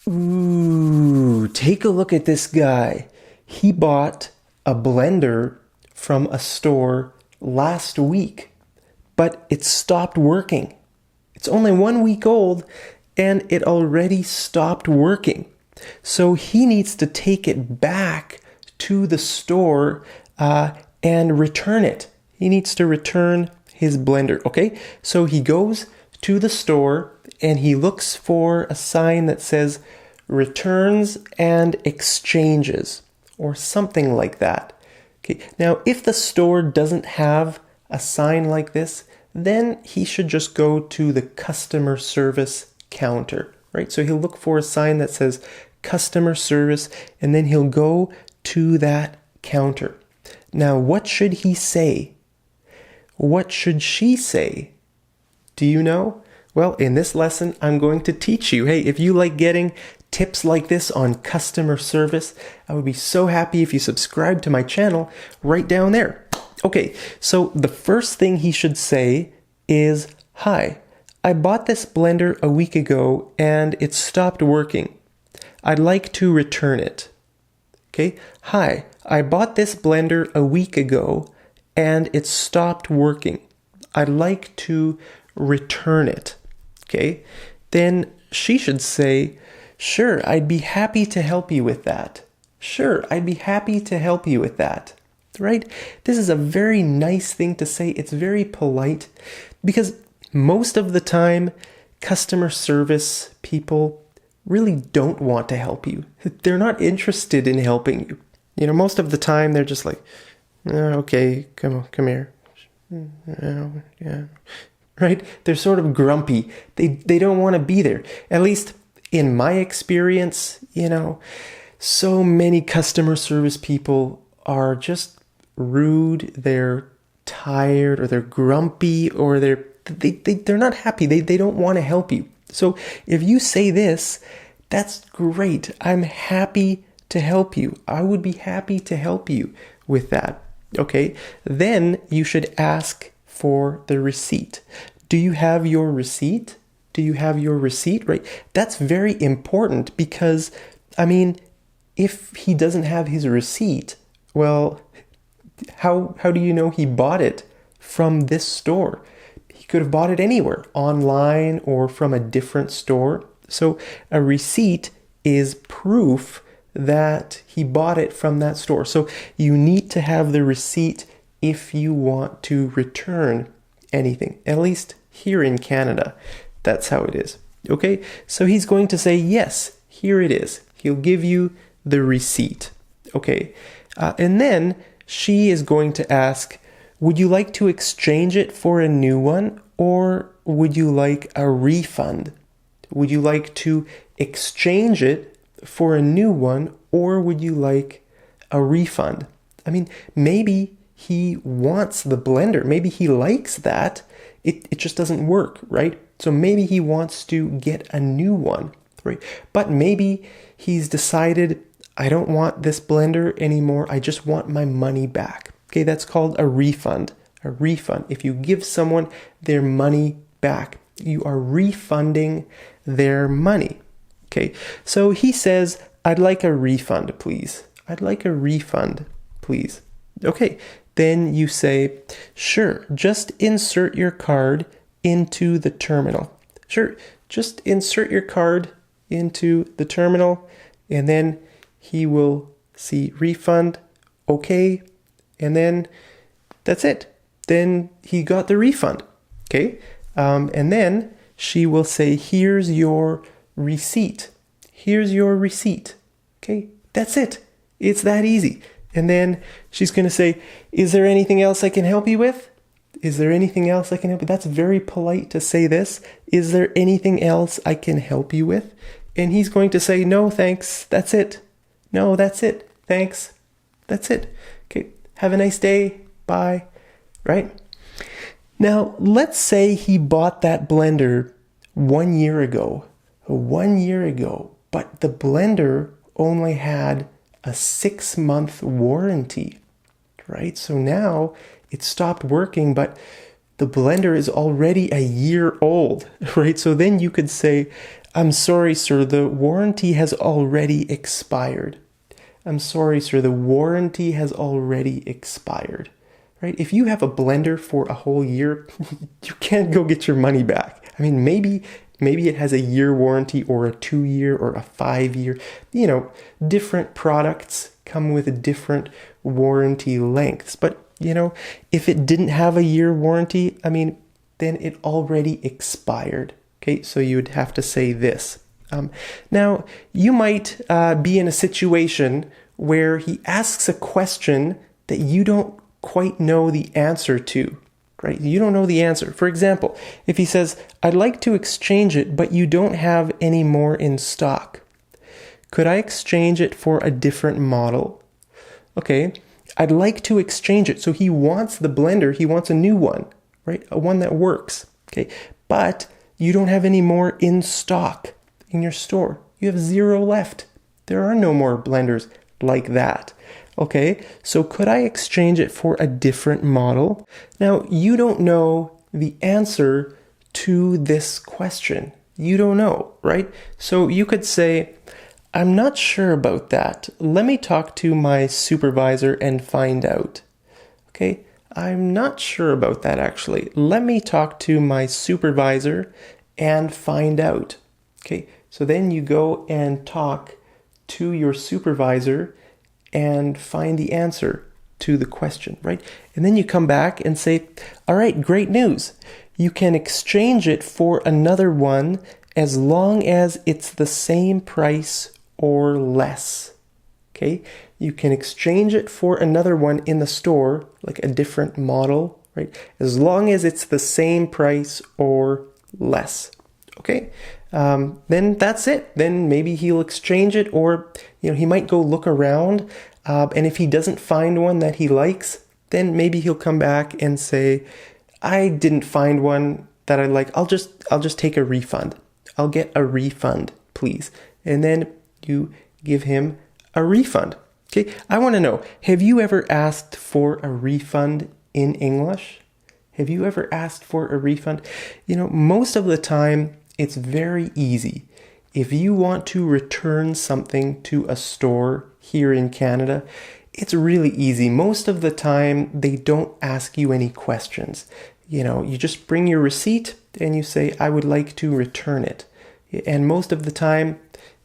Ooh, take a look at this guy. He bought a blender from a store last week, but it stopped working. It's only 1 week old and it already stopped working. So he needs to take it back to the store and return it. He needs to return his blender, okay? So he goes to the store and he looks for a sign that says returns and exchanges or something like that. Okay. Now, if the store doesn't have a sign like this, then he should just go to the customer service counter, right? So he'll look for a sign that says customer service and then he'll go to that counter. Now, what should he say? What should she say? Do you know? Well, in this lesson, I'm going to teach you. Hey, if you like getting tips like this on customer service, I would be so happy if you subscribe to my channel right down there. Okay, so the first thing he should say is, "Hi, I bought this blender a week ago and it stopped working. I'd like to return it." Okay, "Hi, I bought this blender a week ago and it stopped working. I'd like to return it." Okay, then she should say, "Sure, I'd be happy to help you with that. Sure, I'd be happy to help you with that." Right? This is a very nice thing to say. It's very polite because most of the time, customer service people really don't want to help you. They're not interested in helping you. You know, most of the time they're just like, "Okay, come here." Yeah. Right? They're sort of grumpy. They don't want to be there. At least in my experience, you know, so many customer service people are just rude, they're tired, or they're grumpy, or they're not happy. They don't want to help you. So if you say this, that's great. "I'm happy to help you. I would be happy to help you with that." Okay? Then you should ask for the receipt. Do you have your receipt? Do you have your receipt? Right? That's very important because, I mean, if he doesn't have his receipt, well, how do you know he bought it from this store? He could have bought it anywhere, online or from a different store. So a receipt is proof that he bought it from that store. So you need to have the receipt if you want to return anything, at least here in Canada. That's how it is. Okay, so he's going to say, "Yes, here it is." He'll give you the receipt. Okay, and then she is going to ask, "Would you like to exchange it for a new one, or would you like a refund?" Would you like to exchange it for a new one, or would you like a refund? I mean, maybe he wants the blender. Maybe he likes that. It just doesn't work, right? So maybe he wants to get a new one, right? But maybe he's decided, "I don't want this blender anymore. I just want my money back." Okay, that's called a refund. A refund. If you give someone their money back, you are refunding their money. Okay, so he says, "I'd like a refund, please. I'd like a refund, please." Okay, then you say, "Sure, just insert your card into the terminal." Sure, just insert your card into the terminal, and then he will see refund, okay, and then that's it. Then he got the refund, okay? And then she will say, "Here's your receipt. Here's your receipt." Okay, that's it. It's that easy. And then she's going to say, "Is there anything else I can help you with? Is there anything else I can help you?" That's very polite to say this. "Is there anything else I can help you with?" And he's going to say, "No, thanks. That's it. No, that's it. Thanks. That's it. Okay, have a nice day. Bye." Right? Now, let's say he bought that blender 1 year ago. 1 year ago. But the blender only had a 6-month warranty, right? So now it stopped working, but the blender is already a year old, right? So then you could say, I'm sorry, sir, the warranty has already expired. I'm sorry, sir, the warranty has already expired, right? If you have a blender for a whole year, you can't go get your money back. I mean, maybe it has a year warranty or a 2-year or a 5-year. Different products come with different warranty lengths. But, if it didn't have a year warranty, then it already expired. Okay, so you would have to say this. Now, you might be in a situation where he asks a question that you don't quite know the answer to. Right? You don't know the answer. For example, if he says, I'd like to exchange it, but you don't have any more in stock. Could I exchange it for a different model? Okay, I'd like to exchange it. So he wants the blender, he wants a new one, right? A one that works. Okay, but you don't have any more in stock in your store. You have 0 left. There are no more blenders like that. Okay, so could I exchange it for a different model? Now, you don't know the answer to this question. You don't know, right? So you could say, I'm not sure about that. Let me talk to my supervisor and find out. Okay, I'm not sure about that actually. Let me talk to my supervisor and find out. Okay, so then you go and talk to your supervisor and find the answer to the question, right? And then you come back and say, all right, great news. You can exchange it for another one as long as it's the same price or less. Okay? You can exchange it for another one in the store, like a different model, right? As long as it's the same price or less. Okay? Then that's it. Then maybe he'll exchange it, or he might go look around, and if he doesn't find one that he likes, then maybe he'll come back and say, I didn't find one that I like. I'll just take a refund. I'll get a refund, please. And then you give him a refund. Okay? I want to know, have you ever asked for a refund in English? Have you ever asked for a refund? Most of the time, it's very easy. If you want to return something to a store here in Canada, it's really easy. Most of the time, they don't ask you any questions. You just bring your receipt and you say, I would like to return it. And most of the time,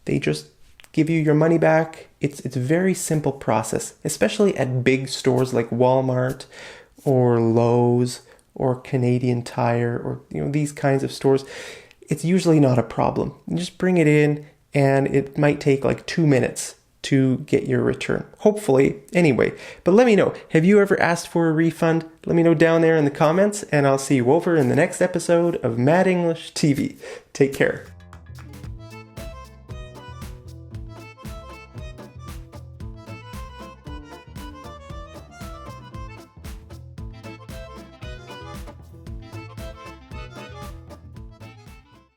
they just give you your money back. It's a very simple process, especially at big stores like Walmart or Lowe's or Canadian Tire or these kinds of stores. It's usually not a problem. You just bring it in and it might take like 2 minutes to get your return. Hopefully, anyway. But let me know, have you ever asked for a refund? Let me know down there in the comments, and I'll see you over in the next episode of Mad English TV. Take care.